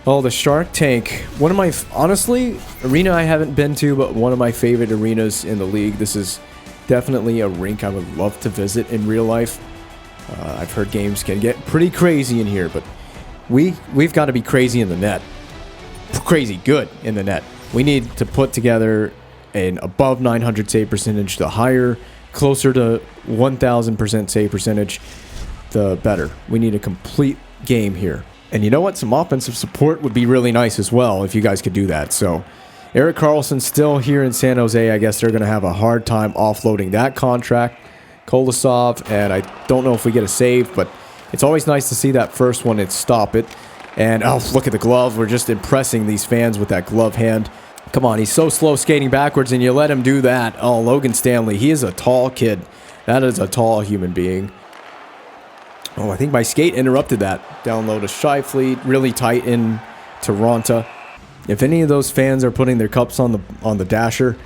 Oh, the Shark Tank. One of my, honestly, arena I haven't been to, but one of my favorite arenas in the league. This is definitely a rink I would love to visit in real life. I've heard games can get pretty crazy in here, but we've got to be crazy in the net. Crazy good in the net. We need to put together an above 900 save percentage. The higher, closer to 1,000% save percentage, the better. We need a complete game here. And you know what? Some offensive support would be really nice as well if you guys could do that. So Erik Karlsson's still here in San Jose. I guess they're going to have a hard time offloading that contract. Kolosov, and I don't know if we get a save, but it's always nice to see that first one and stop it. And oh, look at the glove. We're just impressing these fans with that glove hand. Come on, he's so slow skating backwards, and you let him do that. Oh, Logan Stanley, he is a tall kid. That is a tall human being. Oh, I think my skate interrupted that. Down low to Scheifele, really tight in to Ronta. If any of those fans are putting their cups on the dasher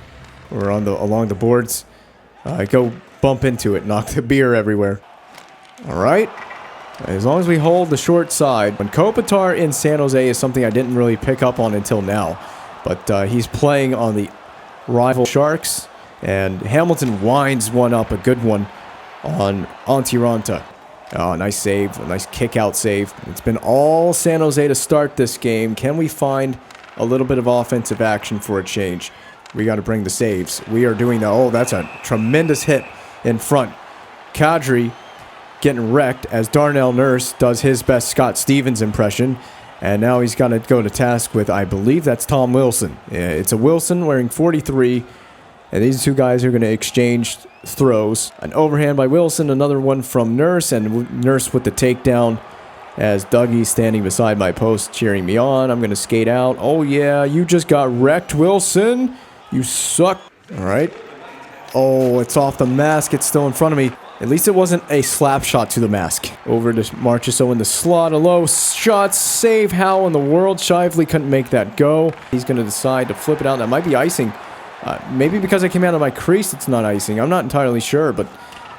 or on along the boards, go bump into it, knock the beer everywhere. All right. As long as we hold the short side. When Kopitar in San Jose is something I didn't really pick up on until now. But he's playing on the rival Sharks. And Hamilton winds one up, a good one, on Antti Ronta. Oh, nice save, a nice kick-out save. It's been all San Jose to start this game. Can we find a little bit of offensive action for a change? We got to bring the saves. We are doing that. Oh, that's a tremendous hit in front. Kadri getting wrecked as Darnell Nurse does his best Scott Stevens impression. And now he's going to go to task with, I believe that's Tom Wilson. Yeah, it's a Wilson wearing 43. And these two guys are going to exchange throws. An overhand by Wilson, another one from Nurse, and Nurse with the takedown as Dougie's standing beside my post cheering me on. I'm going to skate out. Oh, yeah, you just got wrecked, Wilson. You suck. All right. Oh, it's off the mask. It's still in front of me. At least it wasn't a slap shot to the mask. Over to Marchessault in the slot. A low shot. Save. How in the world? Scheifele couldn't make that go. He's going to decide to flip it out. That might be icing. Maybe because I came out of my crease, it's not icing. I'm not entirely sure, but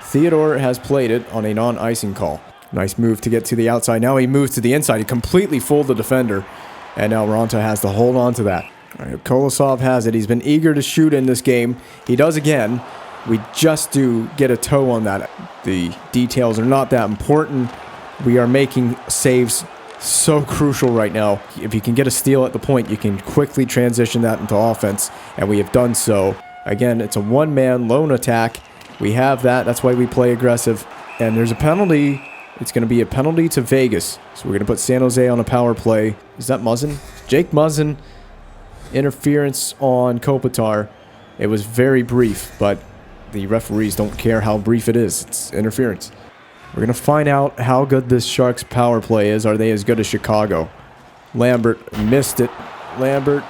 Theodore has played it on a non-icing call. Nice move to get to the outside. Now he moves to the inside. He completely fooled the defender, and now Ronta has to hold on to that. All right, Kolosov has it. He's been eager to shoot in this game. He does again. We just do get a toe on that. The details are not that important. We are making saves so crucial right now. If you can get a steal at the point, you can quickly transition that into offense, and we have done so. Again, it's a one-man lone attack. We have that. That's why we play aggressive. And there's a penalty. It's going to be a penalty to Vegas. So we're going to put San Jose on a power play. Is that Muzzin? Jake Muzzin. Interference on Kopitar. It was very brief, but the referees don't care how brief it is. It's interference. We're going to find out how good this Sharks power play is. Are they as good as Chicago? Lambert missed it. Lambert.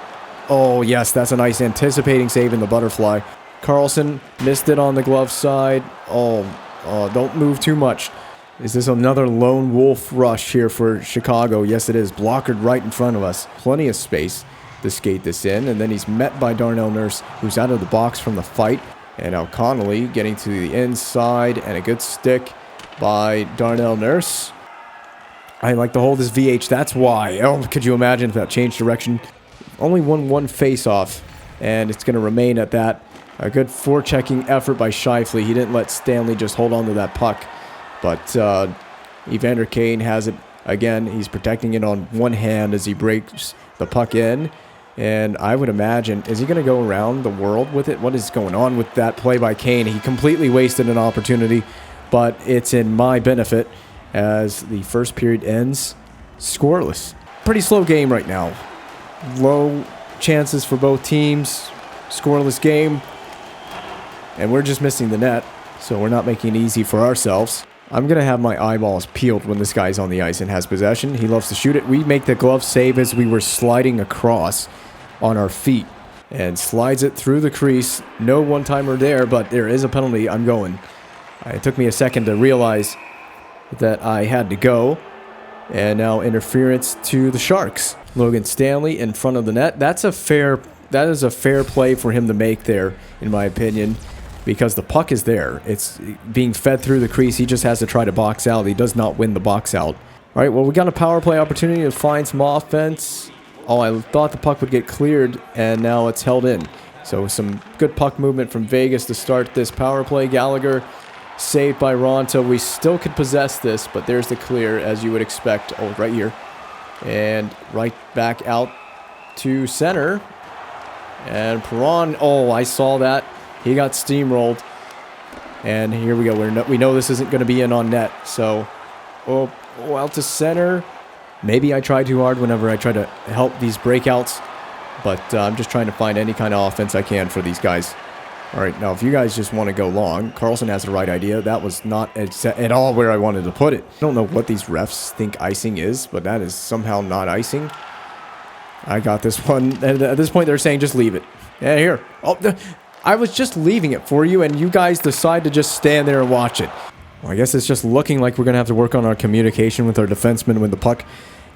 Oh, yes, that's a nice anticipating save in the butterfly. Karlsson missed it on the glove side. Oh, don't move too much. Is this another lone wolf rush here for Chicago? Yes, it is. Blockered right in front of us. Plenty of space to skate this in. And then he's met by Darnell Nurse, who's out of the box from the fight. And now Connolly getting to the inside, and a good stick by Darnell Nurse. I like to hold this VH, that's why. Oh, could you imagine if that changed direction? Only won one face-off, and it's going to remain at that. A good forechecking effort by Scheifele. He didn't let Stanley just hold on to that puck. But Evander Kane has it again. He's protecting it on one hand as he breaks the puck in. And I would imagine, is he going to go around the world with it? What is going on with that play by Kane? He completely wasted an opportunity, but it's in my benefit as the first period ends scoreless. Pretty slow game right now. Low chances for both teams. Scoreless game. And we're just missing the net, so we're not making it easy for ourselves. I'm going to have my eyeballs peeled when this guy's on the ice and has possession. He loves to shoot it. We make the glove save as we were sliding across on our feet. And slides it through the crease. No one-timer there, but there is a penalty. I'm going. It took me a second to realize that I had to go. And now interference to the Sharks. Logan Stanley in front of the net. That is a fair play for him to make there, in my opinion. Because the puck is there. It's being fed through the crease. He just has to try to box out. He does not win the box out. All right, well, we got a power play opportunity to find some offense. Oh, I thought the puck would get cleared, and now it's held in. So some good puck movement from Vegas to start this power play. Gallagher saved by Ronta. We still could possess this, but there's the clear, as you would expect. Oh, right here. And right back out to center. And Perron, oh, I saw that. He got steamrolled. And here we go. We know this isn't going to be in on net. So, out to center. Maybe I try too hard whenever I try to help these breakouts. But I'm just trying to find any kind of offense I can for these guys. All right, now if you guys just want to go long, Carlson has the right idea. That was not at all where I wanted to put it. I don't know what these refs think icing is, but that is somehow not icing. I got this one. And at this point, they're saying just leave it. Yeah, here. Oh, I was just leaving it for you, and you guys decide to just stand there and watch it. Well, I guess it's just looking like we're going to have to work on our communication with our defensemen when the puck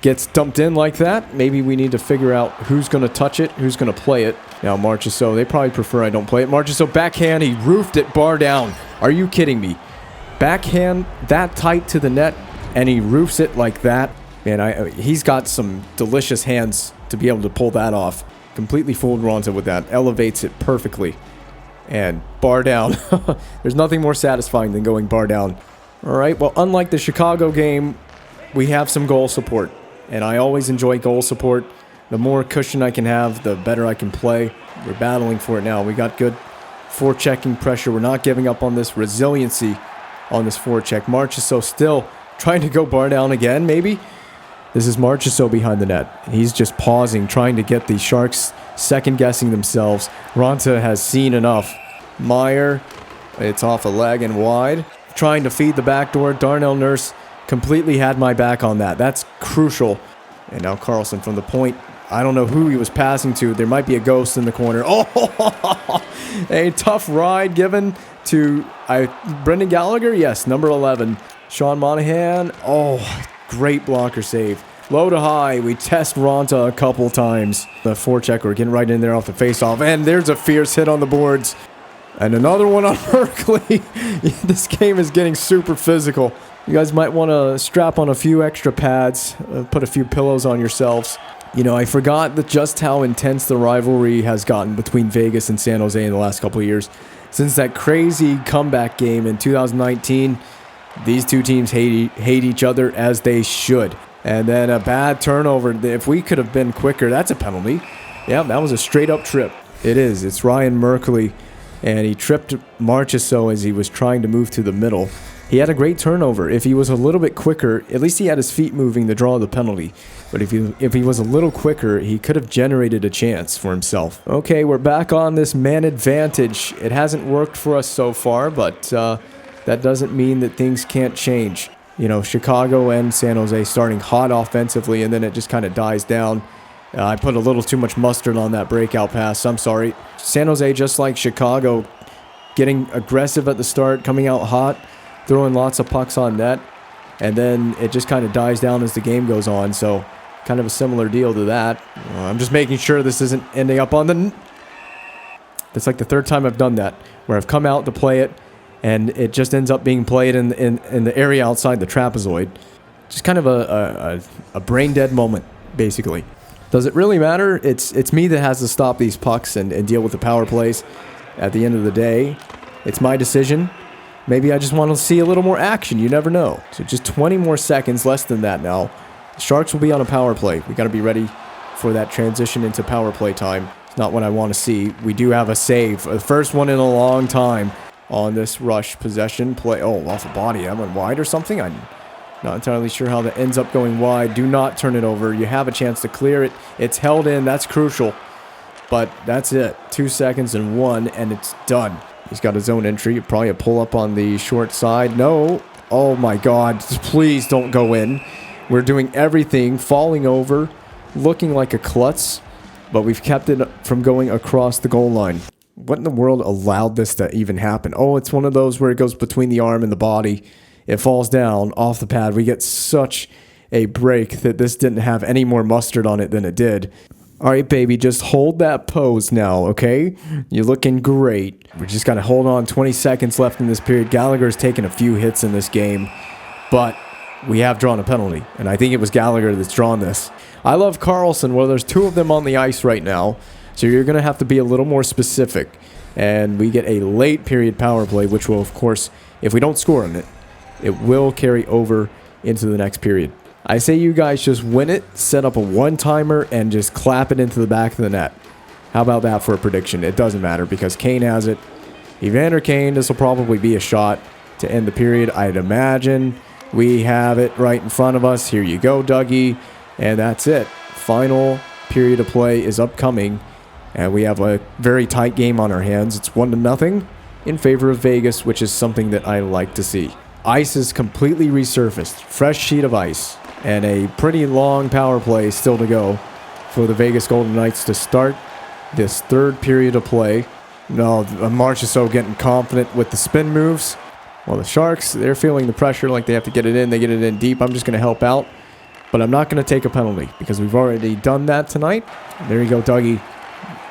gets dumped in like that. Maybe we need to figure out who's going to touch it, who's going to play it. Now, Marchessault, they probably prefer I don't play it. Marchessault, backhand, he roofed it, bar down. Are you kidding me? Backhand that tight to the net, and he roofs it like that. Man, he's got some delicious hands to be able to pull that off. Completely fooled Ronta with that. Elevates it perfectly. And bar down. There's nothing more satisfying than going bar down. All right, well, unlike the Chicago game, we have some goal support. And I always enjoy goal support. The more cushion I can have, the better I can play. We're battling for it now. We got good forechecking pressure. We're not giving up on this resiliency on this forecheck. Marchessault still trying to go bar down again, maybe? This is Marchessault behind the net. He's just pausing, trying to get the Sharks second-guessing themselves. Ronta has seen enough. Meyer, it's off a leg and wide. Trying to feed the back door. Darnell Nurse completely had my back on that. That's crucial. And now Carlson from the point. I don't know who he was passing to. There might be a ghost in the corner. Oh, a tough ride given to Brendan Gallagher. Yes, number 11. Sean Monahan. Oh, great blocker save. Low to high. We test Ronta a couple times. The forechecker getting right in there off the faceoff. And there's a fierce hit on the boards. And another one on Berkeley. This game is getting super physical. You guys might want to strap on a few extra pads, put a few pillows on yourselves. You know, I forgot just how intense the rivalry has gotten between Vegas and San Jose in the last couple of years. Since that crazy comeback game in 2019, these two teams hate each other, as they should. And then a bad turnover. If we could have been quicker, that's a penalty. Yeah, that was a straight-up trip. It is. It's Ryan Merkley, and he tripped Marchessault as he was trying to move to the middle. He had a great turnover. If he was a little bit quicker, at least he had his feet moving to draw the penalty. But if he was a little quicker, he could have generated a chance for himself. Okay, we're back on this man advantage. It hasn't worked for us so far, but that doesn't mean that things can't change. You know, Chicago and San Jose starting hot offensively, and then it just kind of dies down. I put a little too much mustard on that breakout pass. I'm sorry. San Jose, just like Chicago, getting aggressive at the start, coming out hot, throwing lots of pucks on net, and then it just kind of dies down as the game goes on. So kind of a similar deal to that. I'm just making sure this isn't ending up on the... That's like the third time I've done that, where I've come out to play it, and it just ends up being played in the area outside the trapezoid. Just kind of a brain-dead moment, basically. Does it really matter? It's me that has to stop these pucks and deal with the power plays. At the end of the day, it's my decision. Maybe I just want to see a little more action. You never know. So just 20 more seconds, less than that now. The Sharks will be on a power play. We got to be ready for that transition into power play time. It's not what I want to see. We do have a save. The first one in a long time on this rush possession play. Oh, off the body. That went wide or something? I'm not entirely sure how that ends up going wide. Do not turn it over. You have a chance to clear it. It's held in. That's crucial. But that's it. 2 seconds and 1, and it's done. He's got his own entry. Probably a pull-up on the short side. No. Oh, my God. Please don't go in. We're doing everything, falling over, looking like a klutz, but we've kept it from going across the goal line. What in the world allowed this to even happen? Oh, it's one of those where it goes between the arm and the body. It falls down off the pad. We get such a break that this didn't have any more mustard on it than it did. All right, baby, just hold that pose now, okay? You're looking great. We just got to hold on. 20 seconds left in this period. Gallagher's taken a few hits in this game, but we have drawn a penalty. And I think it was Gallagher that's drawn this. I love Carlson. Well, there's two of them on the ice right now. So you're going to have to be a little more specific. And we get a late period power play, which will, of course, if we don't score on it, it will carry over into the next period. I say you guys just win it, set up a one-timer, and just clap it into the back of the net. How about that for a prediction? It doesn't matter because Kane has it. Evander Kane, this will probably be a shot to end the period. I'd imagine we have it right in front of us. Here you go, Dougie. And that's it. Final period of play is upcoming. And we have a very tight game on our hands. It's 1-0 in favor of Vegas, which is something that I like to see. Ice is completely resurfaced. Fresh sheet of ice. And a pretty long power play still to go for the Vegas Golden Knights to start this third period of play. No, Marchessault getting confident with the spin moves. Well, the Sharks, they're feeling the pressure like they have to get it in. They get it in deep. I'm just going to help out. But I'm not going to take a penalty because we've already done that tonight. There you go, Dougie.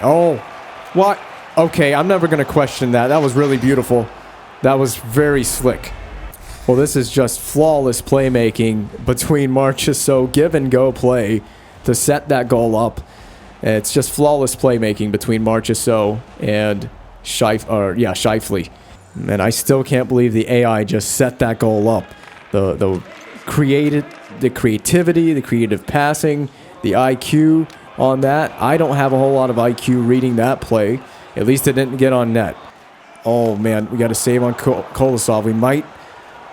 Oh, what? Okay, I'm never going to question that. That was really beautiful. That was very slick. Well, this is just flawless playmaking between Marchessault, give and go play to set that goal up. It's just flawless playmaking between Marchessault and Scheifele. And I still can't believe the AI just set that goal up. The creativity, the creative passing, the IQ on that. I don't have a whole lot of IQ reading that play. At least it didn't get on net. Oh, man, we got to save on Kolosov. We might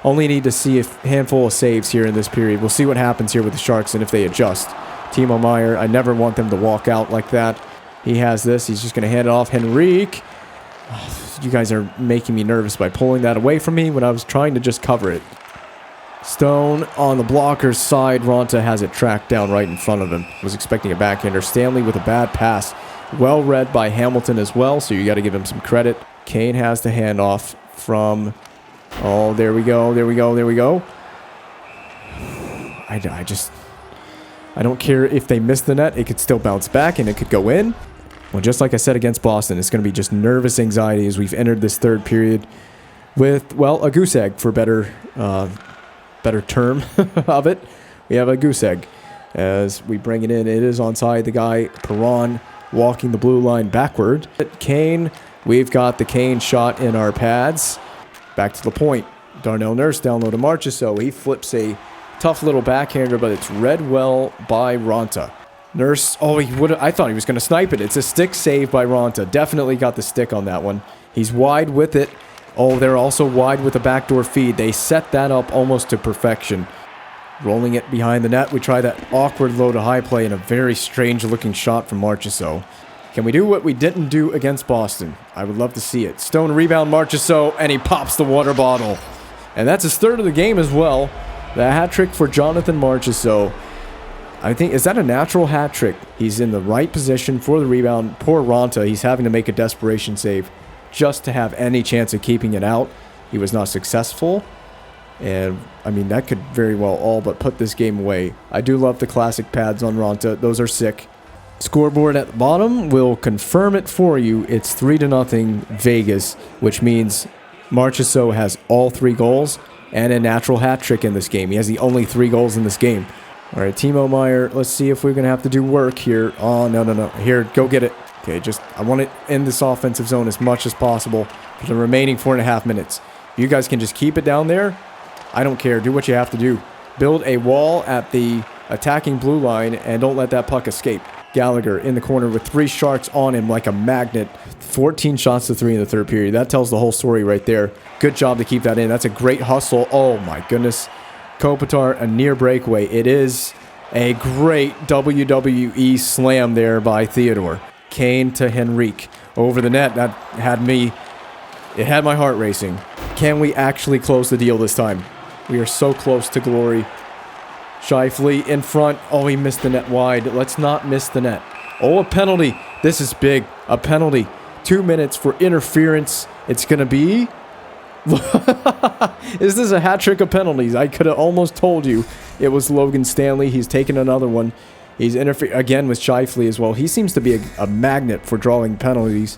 only need to see a handful of saves here in this period. We'll see what happens here with the Sharks and if they adjust. Timo Meier, I never want them to walk out like that. He has this. He's just going to hand it off. Henrique. You guys are making me nervous by pulling that away from me when I was trying to just cover it. Stone on the blocker's side. Ronta has it tracked down right in front of him. Was expecting a backhander. Stanley with a bad pass. Well read by Hamilton as well, so you got to give him some credit. Kane has the handoff from... Oh, there we go. I don't care if they miss the net. It could still bounce back and it could go in. Well, just like I said against Boston, it's going to be just nervous anxiety as we've entered this third period with, well, a goose egg for better term of it. We have a goose egg as we bring it in. It is onside. The guy, Perron, walking the blue line backward. Kane, we've got the Kane shot in our pads. Back to the point. Darnell Nurse down low to Marchessault. He flips a tough little backhander, but it's read well by Ronta. Nurse, I thought he was going to snipe it. It's a stick save by Ronta. Definitely got the stick on that one. He's wide with it. Oh, they're also wide with the backdoor feed. They set that up almost to perfection. Rolling it behind the net. We try that awkward low to high play and a very strange looking shot from Marchessault. Can we do what we didn't do against Boston? I would love to see it. Stone rebound Marchessault, and he pops the water bottle. And that's his third of the game as well. The hat trick for Jonathan Marchessault. I think, is that a natural hat trick? He's in the right position for the rebound. Poor Ronta, he's having to make a desperation save just to have any chance of keeping it out. He was not successful. And, I mean, that could very well all but put this game away. I do love the classic pads on Ronta. Those are sick. Scoreboard at the bottom will confirm it for you. It's 3-0 Vegas, which means Marchessault has all 3 goals and a natural hat trick in this game. He has the only 3 goals in this game. All right, Timo Meier, let's see if we're going to have to do work here. Oh, no. Here, go get it. Okay, I want to end this offensive zone as much as possible for the remaining 4.5 minutes. You guys can just keep it down there. I don't care. Do what you have to do. Build a wall at the attacking blue line and don't let that puck escape. Gallagher in the corner with 3 Sharks on him like a magnet. 14 shots to 3 in the third period. That tells the whole story right there. Good job to keep that in. That's a great hustle. Oh, my goodness. Kopitar, a near breakaway. It is a great WWE slam there by Theodore. Kane to Henrique. Over the net. That had my heart racing. Can we actually close the deal this time? We are so close to glory. Scheifele in front. Oh, he missed the net wide. Let's not miss the net. Oh, a penalty. This is big. A penalty. 2 minutes for interference. It's going to be... Is this a hat trick of penalties? I could have almost told you it was Logan Stanley. He's taken another one. He's interfered again with Scheifele as well. He seems to be a magnet for drawing penalties.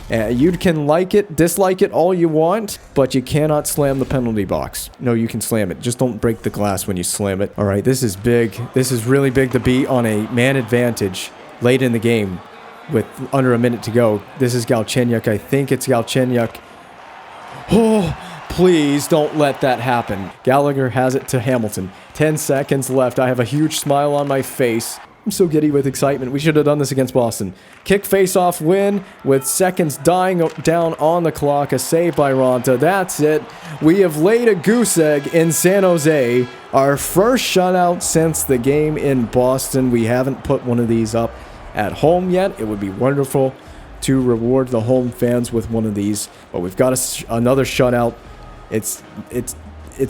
You can like it, dislike it all you want, but you cannot slam the penalty box. No, you can slam it. Just don't break the glass when you slam it. All right, this is big. This is really big to be on a man advantage late in the game with under a minute to go. This is Galchenyuk. I think it's Galchenyuk. Oh, please don't let that happen. Gallagher has it to Hamilton. 10 seconds left. I have a huge smile on my face. I'm so giddy with excitement. We should have done this against Boston. Kick face-off win with seconds dying down on the clock. A save by Ronta. That's it. We have laid a goose egg in San Jose. Our first shutout since the game in Boston. We haven't put one of these up at home yet. It would be wonderful to reward the home fans with one of these. But we've got another shutout. It's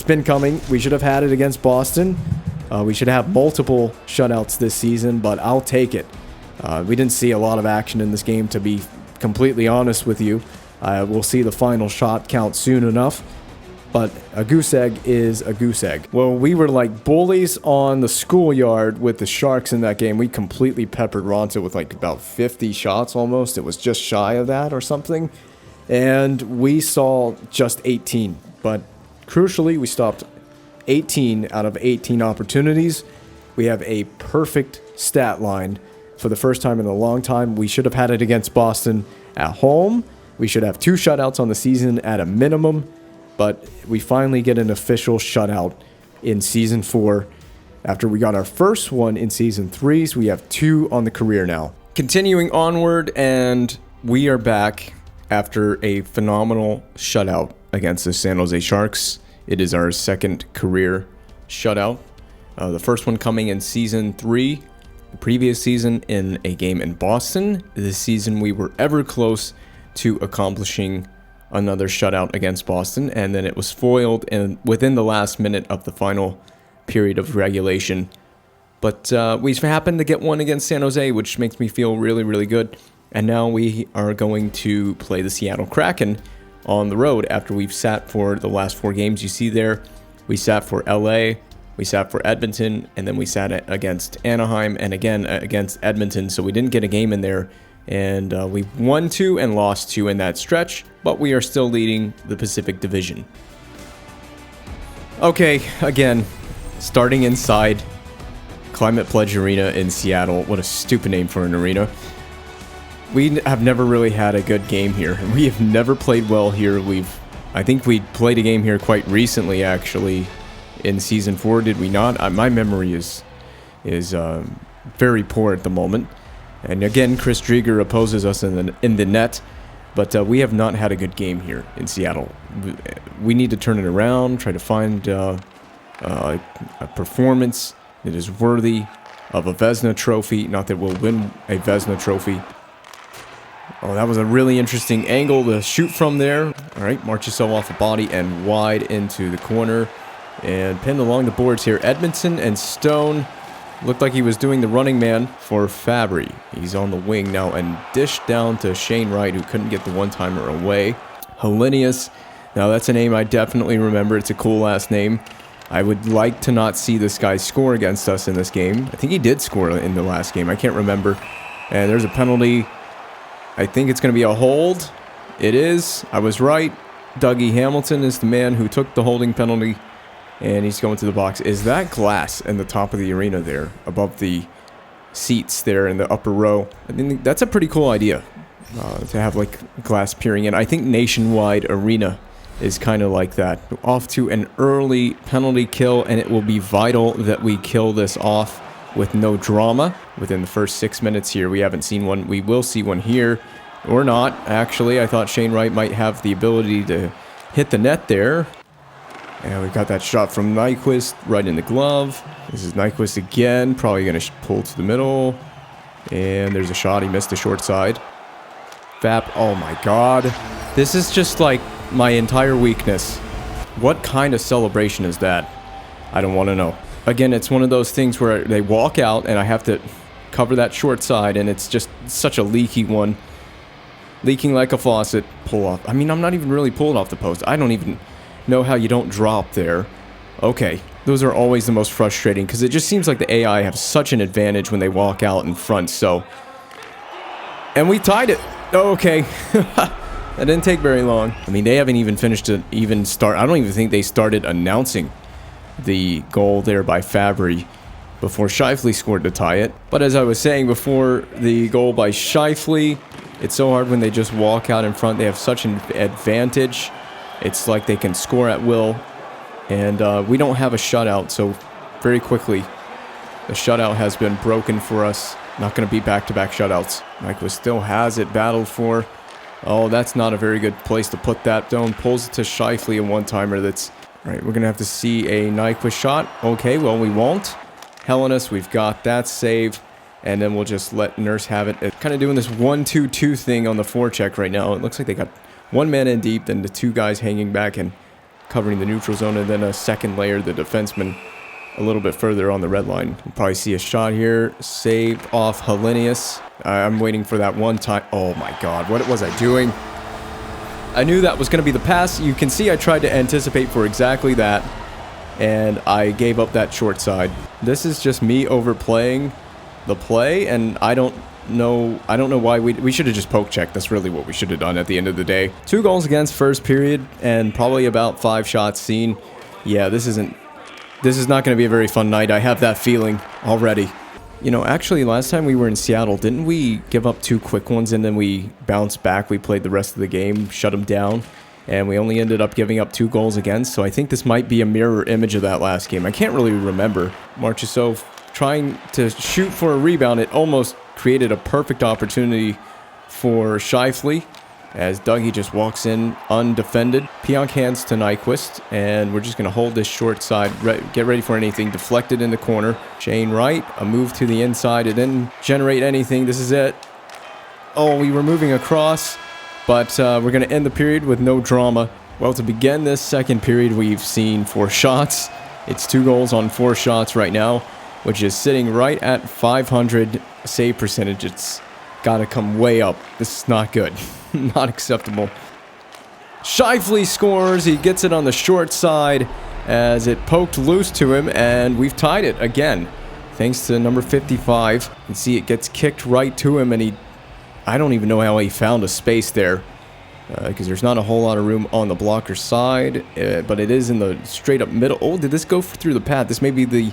been coming. We should have had it against Boston. We should have multiple shutouts this season, but I'll take it. We didn't see a lot of action in this game, to be completely honest with you. We'll see the final shot count soon enough, but a goose egg is a goose egg. Well, we were like bullies on the schoolyard with the Sharks in that game. We completely peppered Ronta with like about 50 shots almost. It was just shy of that or something. And we saw just 18, but crucially, we stopped 18 out of 18 opportunities. We have a perfect stat line for the first time in a long time. We should have had it against Boston at home. We should have 2 shutouts on the season at a minimum, but we finally get an official shutout in Season 4. After we got our first one in Season 3, so we have 2 on the career now. Continuing onward, and we are back after a phenomenal shutout against the San Jose Sharks. It is our second career shutout. The first one coming in Season 3. The previous season in a game in Boston. This season we were ever close to accomplishing another shutout against Boston. And then it was foiled within the last minute of the final period of regulation. But we happened to get one against San Jose, which makes me feel really, really good. And now we are going to play the Seattle Kraken on the road after we've sat for the last 4 games you see there. We sat for LA, we sat for Edmonton, and then we sat against Anaheim and again against Edmonton, so we didn't get a game in there. And we won 2 and lost 2 in that stretch, but we are still leading the Pacific Division. Okay, again, starting inside Climate Pledge Arena in Seattle. What a stupid name for an arena. We have never really had a good game here. We have never played well here. I think we played a game here quite recently, actually, in Season 4, did we not? My memory is very poor at the moment. And again, Chris Drieger opposes us in the net, but we have not had a good game here in Seattle. We need to turn it around, try to find a performance that is worthy of a Vezina trophy. Not that we'll win a Vezina trophy. Oh, that was a really interesting angle to shoot from there. All right, Marchessault off the body and wide into the corner. And pinned along the boards here. Edmondson and Stone looked like he was doing the running man for Fabry. He's on the wing now and dished down to Shane Wright, who couldn't get the one-timer away. Hellenius. Now, that's a name I definitely remember. It's a cool last name. I would like to not see this guy score against us in this game. I think he did score in the last game. I can't remember. And there's a penalty. I think it's going to be a hold. It is. I was right. Dougie Hamilton is the man who took the holding penalty, and he's going to the box. Is that glass in the top of the arena there, above the seats there in the upper row? I think that's a pretty cool idea, to have like glass peering in. I think Nationwide Arena is kind of like that. Off to an early penalty kill, and it will be vital that we kill this off with no drama within the first 6 minutes here. We haven't seen one. We will see one here, or not. Actually, I thought Shane Wright might have the ability to hit the net there. And we got that shot from Nyquist right in the glove. This is Nyquist again, probably going to pull to the middle. And there's a shot. He missed the short side. Fap, oh my god. This is just like my entire weakness. What kind of celebration is that? I don't want to know. Again, it's one of those things where they walk out and I have to cover that short side, and it's just such a leaky one. Leaking like a faucet. Pull off. I mean, I'm not even really pulling off the post. I don't even know how you don't drop there. Okay, those are always the most frustrating because it just seems like the AI have such an advantage when they walk out in front. So, and we tied it. Oh, okay. That didn't take very long. I mean, they haven't even finished to even start. I don't even think they started announcing the goal there by Fabry before Scheifele scored to tie it. But as I was saying before, the goal by Scheifele, it's so hard when they just walk out in front. They have such an advantage. It's like they can score at will. And we don't have a shutout, so very quickly, the shutout has been broken for us. Not going to be back-to-back shutouts. Nyquist still has it battled for. Oh, that's not a very good place to put that. Doan pulls it to Scheifele, a one-timer that's... All right, we're going to have to see a Nyquist shot. Okay, well, we won't. Hellenus, we've got that save. And then we'll just let Nurse have it. It's kind of doing this 1-2-2 thing on the forecheck right now. It looks like they got one man in deep, then the two guys hanging back and covering the neutral zone, and then a second layer, the defenseman, a little bit further on the red line. We'll probably see a shot here. Saved off Helenius. I'm waiting for that one time. Oh my god, what was I doing? I knew that was going to be the pass. You can see I tried to anticipate for exactly that, and I gave up that short side. This is just me overplaying the play, and I don't know why we should have just poke checked. That's really what we should have done at the end of the day. 2 goals against first period, and probably about 5 shots seen. Yeah, this is not going to be a very fun night. I have that feeling already. You know, actually, last time we were in Seattle, didn't we give up 2 quick ones and then we bounced back? We played the rest of the game, shut them down, and we only ended up giving up 2 goals against. So I think this might be a mirror image of that last game. I can't really remember. Marchessault trying to shoot for a rebound. It almost created a perfect opportunity for Scheifele, as Dougie just walks in undefended. Pionk hands to Nyquist, and we're just going to hold this short side, get ready for anything. Deflected in the corner. Shane Wright, a move to the inside. It didn't generate anything. This is it. Oh, we were moving across, but we're going to end the period with no drama. Well, to begin this second period, we've seen 4 shots. It's 2 goals on 4 shots right now, which is sitting right at 500 save percentage. It's got to come way up. This is not good. Not acceptable. Scheifele scores. He gets it on the short side as it poked loose to him, and we've tied it again. Thanks to number 55. You can see it gets kicked right to him, and I don't even know how he found a space there, because there's not a whole lot of room on the blocker side, but it is in the straight up middle. Oh, did this go through the pad? This may be the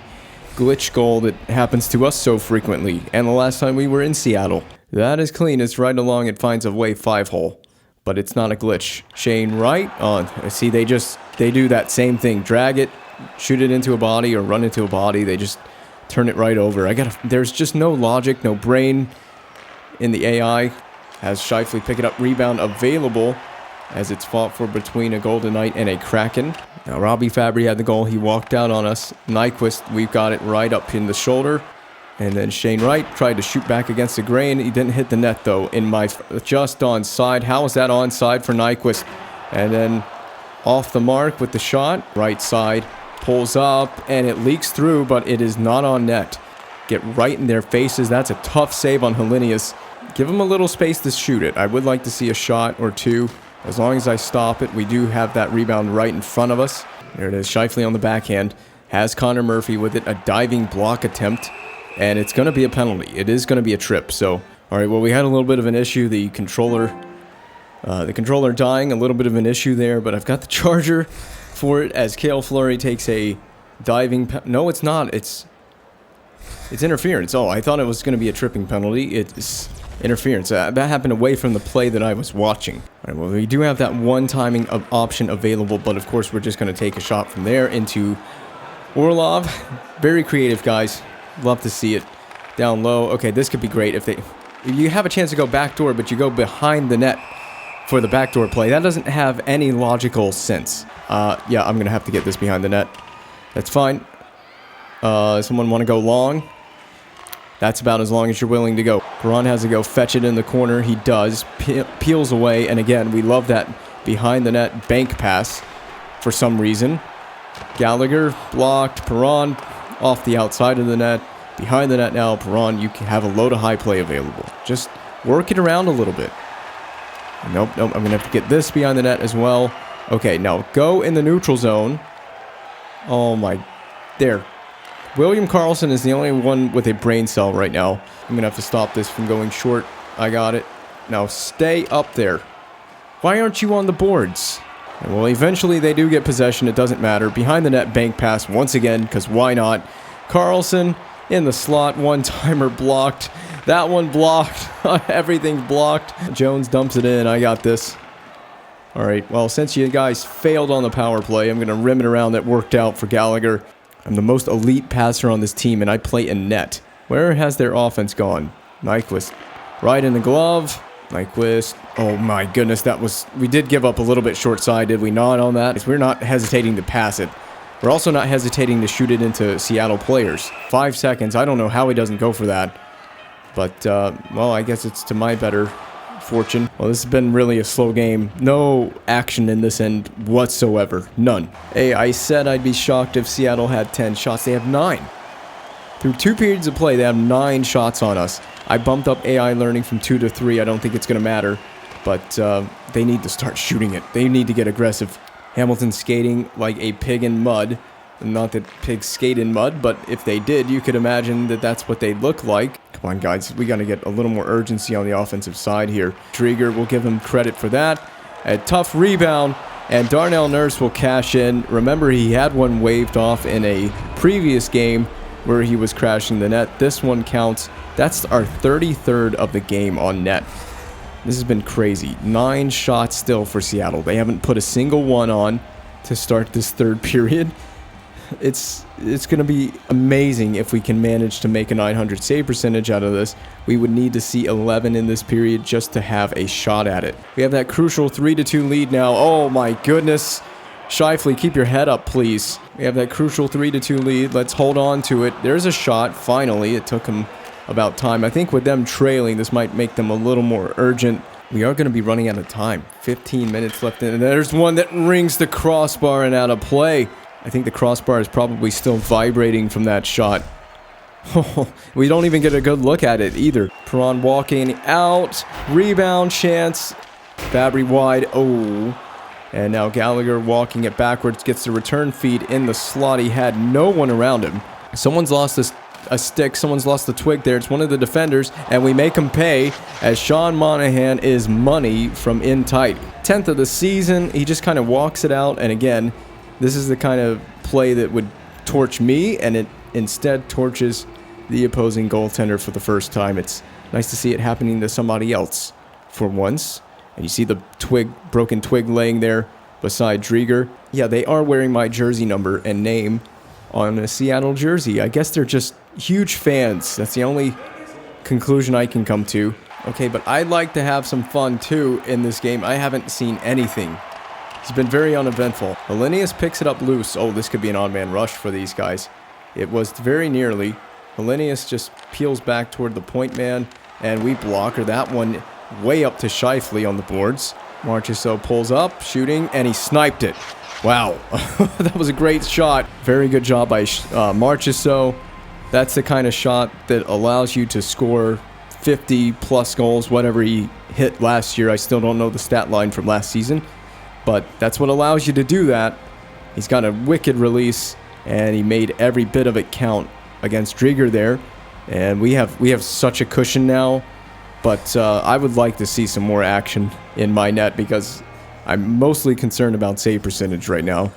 glitch goal that happens to us so frequently, and the last time we were in Seattle. That is clean. It's right along. It finds a way 5-hole, but it's not a glitch. Shane Wright on. See, they do that same thing. Drag it, shoot it into a body, or run into a body. They just turn it right over. There's just no logic, no brain in the AI. Has Scheifele pick it up, rebound available as it's fought for between a Golden Knight and a Kraken. Now, Robbie Fabry had the goal. He walked out on us. Nyquist, we've got it right up in the shoulder. And then Shane Wright tried to shoot back against the grain. He didn't hit the net, though, just onside. How is that onside for Nyquist? And then off the mark with the shot. Right side pulls up, and it leaks through, but it is not on net. Get right in their faces. That's a tough save on Helenius. Give him a little space to shoot it. I would like to see a shot or 2. As long as I stop it, we do have that rebound right in front of us. There it is. Scheifele on the backhand. Has Connor Murphy with it. A diving block attempt. And it's going to be a penalty. It is going to be a trip. So, all right, well, we had a little bit of an issue. The controller dying, a little bit of an issue there. But I've got the charger for it as Cale Fleury takes a diving... No, it's not. It's interference. Oh, I thought it was going to be a tripping penalty. It's interference. That happened away from the play that I was watching. All right, well, we do have that one timing option available. But, of course, we're just going to take a shot from there into Orlov. Very creative, guys. Love to see it down low. Okay, this could be great if you have a chance to go backdoor, but you go behind the net for the backdoor play. That doesn't have any logical sense. Yeah, I'm going to have to get this behind the net. That's fine. Someone want to go long? That's about as long as you're willing to go. Perron has to go fetch it in the corner. He does. Peels away, and again, we love that behind the net bank pass for some reason. Gallagher blocked. Perron off the outside of the net. Behind the net now, Perron, you can have a low to high play available. Just work it around a little bit. Nope, I'm going to have to get this behind the net as well. Okay, now go in the neutral zone. Oh my, there. William Karlsson is the only one with a brain cell right now. I'm going to have to stop this from going short. I got it. Now stay up there. Why aren't you on the boards? And well, eventually they do get possession. It doesn't matter. Behind the net, bank pass once again, because why not? Carlson in the slot. One-timer blocked. That one blocked. Everything's blocked. Jones dumps it in. I got this. All right, well, since you guys failed on the power play, I'm going to rim it around. That worked out for Gallagher. I'm the most elite passer on this team, and I play in net. Where has their offense gone? Nyquist. Right in the glove. Nyquist. Oh, my goodness, that was... We did give up a little bit short side, did we not, on that? We're not hesitating to pass it. We're also not hesitating to shoot it into Seattle players. 5 seconds. I don't know how he doesn't go for that. But, well, I guess it's to my better fortune. Well, this has been really a slow game. No action in this end whatsoever. None. Hey, I said I'd be shocked if Seattle had 10 shots. They have 9. Through 2 periods of play, they have 9 shots on us. I bumped up AI learning from 2 to 3. I don't think it's going to matter. But they need to start shooting it. They need to get aggressive. Hamilton skating like a pig in mud. Not that pigs skate in mud, but if they did, you could imagine that that's what they'd look like. Come on, guys. We got to get a little more urgency on the offensive side here. Drieger will give him credit for that. A tough rebound, and Darnell Nurse will cash in. Remember, he had one waved off in a previous game where he was crashing the net. This one counts. That's our 33rd of the game on net. This has been crazy. 9 shots still for Seattle. They haven't put a single one on to start this third period. It's going to be amazing if we can manage to make a 900 save percentage out of this. We would need to see 11 in this period just to have a shot at it. We have that crucial 3-2 lead now. Oh my goodness. Shifley, keep your head up, please. We have that crucial 3-2 lead. Let's hold on to it. There's a shot. Finally, it took him about time. I think with them trailing, this might make them a little more urgent. We are going to be running out of time. 15 minutes left in. And there's one that rings the crossbar and out of play. I think the crossbar is probably still vibrating from that shot. We don't even get a good look at it either. Perron walking out. Rebound chance. Fabry wide. Oh. And now Gallagher walking it backwards. Gets the return feed in the slot. He had no one around him. Someone's lost a stick. Someone's lost the twig there. It's one of the defenders. And we make him pay as Sean Monahan is money from in tight. 10th of the season. He just kind of walks it out. And again... This is the kind of play that would torch me, and it instead torches the opposing goaltender for the first time. It's nice to see it happening to somebody else for once. And you see the broken twig laying there beside Drieger. Yeah, they are wearing my jersey number and name on a Seattle jersey. I guess they're just huge fans. That's the only conclusion I can come to. Okay, but I'd like to have some fun, too, in this game. I haven't seen anything. He's been very uneventful. Hellenius picks it up loose. Oh, this could be an odd man rush for these guys. It was very nearly. Hellenius just peels back toward the point man, and we block her. That one way up to Shifley on the boards. Marchessault pulls up, shooting, and he sniped it. Wow, that was a great shot. Very good job by Marchessault. That's the kind of shot that allows you to score 50-plus goals, whatever he hit last year. I still don't know the stat line from last season. But that's what allows you to do that. He's got a wicked release, and he made every bit of it count against Drieger there. And we have such a cushion now. But I would like to see some more action in my net because I'm mostly concerned about save percentage right now.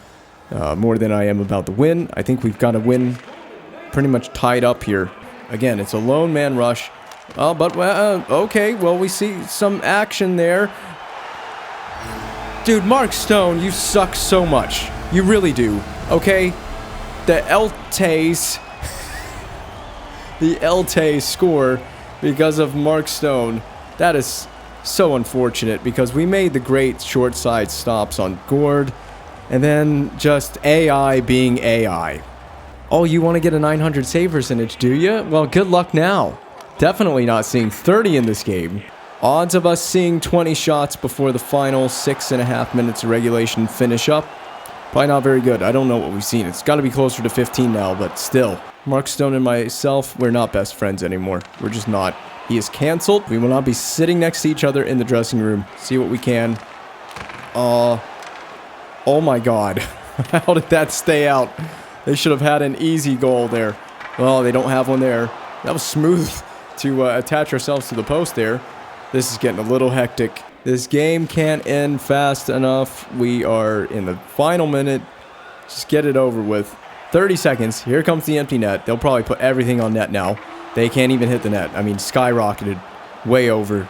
More than I am about the win. I think we've got a win pretty much tied up here. Again, it's a lone man rush. Okay, well, we see some action there. Dude, Mark Stone, you suck so much. You really do, okay? The Eltays score because of Mark Stone. That is so unfortunate because we made the great short side stops on Gord and then just AI being AI. Oh, you want to get a 900 save percentage, do you? Well, good luck now. Definitely not seeing 30 in this game. Odds of us seeing 20 shots before the final 6.5 minutes of regulation finish up. Probably not very good. I don't know what we've seen. It's got to be closer to 15 now, but still. Mark Stone and myself, we're not best friends anymore. We're just not. He is canceled. We will not be sitting next to each other in the dressing room. See what we can. Oh my God. How did that stay out? They should have had an easy goal there. Oh, they don't have one there. That was smooth to attach ourselves to the post there. This is getting a little hectic. This game can't end fast enough. We are in the final minute. Just get it over with. 30 seconds. Here comes the empty net. They'll probably put everything on net now. They can't even hit the net. I mean, skyrocketed way over.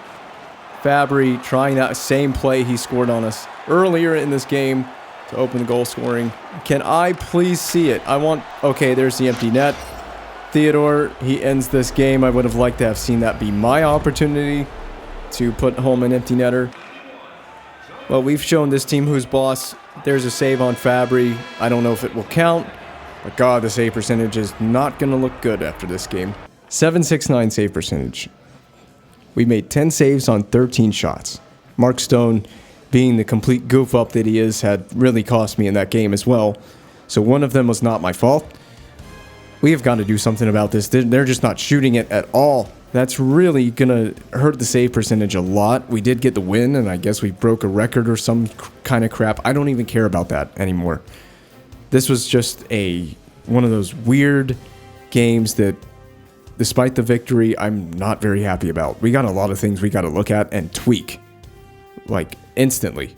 Fabry trying that same play he scored on us earlier in this game to open the goal scoring. Can I please see it? Okay, there's the empty net. Theodore, he ends this game. I would have liked to have seen that be my opportunity to put home an empty netter. Well, we've shown this team who's boss. There's a save on Fabry. I don't know if it will count, but God, the save percentage is not going to look good after this game. 769 save percentage. We made 10 saves on 13 shots. Mark Stone, being the complete goof up that he is, had really cost me in that game as well. So one of them was not my fault. We have got to do something about this. They're just not shooting it at all. That's really going to hurt the save percentage a lot. We did get the win, and I guess we broke a record or some kind of crap. I don't even care about that anymore. This was just one of those weird games that, despite the victory, I'm not very happy about. We got a lot of things we got to look at and tweak, like, instantly.